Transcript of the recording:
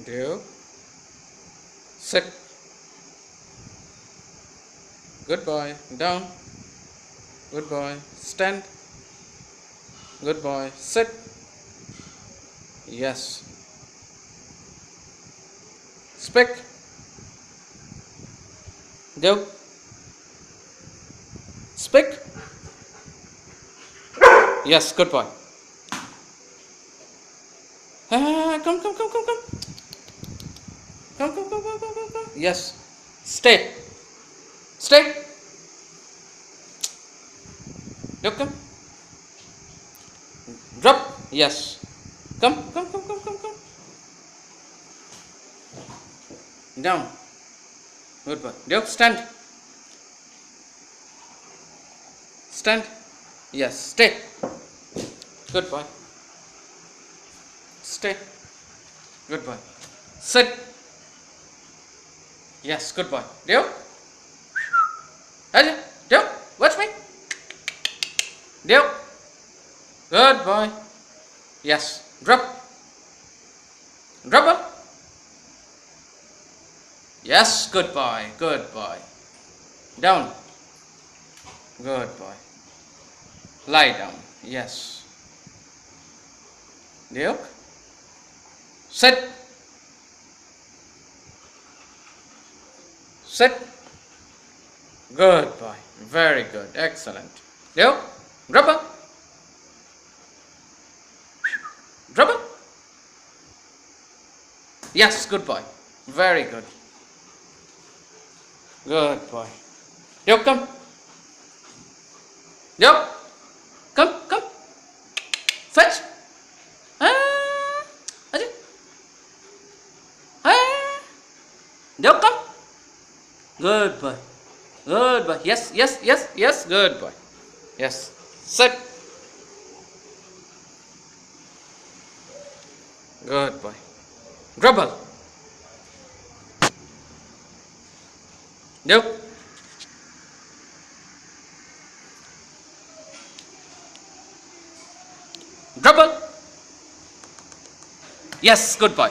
Do. Sit. Good boy. Down. Good boy. Stand. Good boy. Sit. Yes. Speak. Do. Speak. Yes, good boy. Come. Come. Yes. Stay. Stay. Look, come. Drop. Yes. Come. Down. Good boy. Look, stand. Stand. Yes. Stay. Good boy. Stay. Good boy. Sit. Yes. Good boy. Do. Do. Watch me. Do. Good boy. Yes. Drop. Drop it. Yes. Good boy. Good boy. Down. Good boy. Lie down. Yes. Duke. Sit. Sit. Good boy. Very good. Excellent. Duke. Drop it. Drop it. Yes. Good boy. Very good. Good boy. Duke, come. Duke. Come. Fetch. Ajay. Duke, come. Good boy. Good boy. Yes. Good boy. Yes. Sit. Good boy. Dribble. Duke. Dribble. Yes, good boy.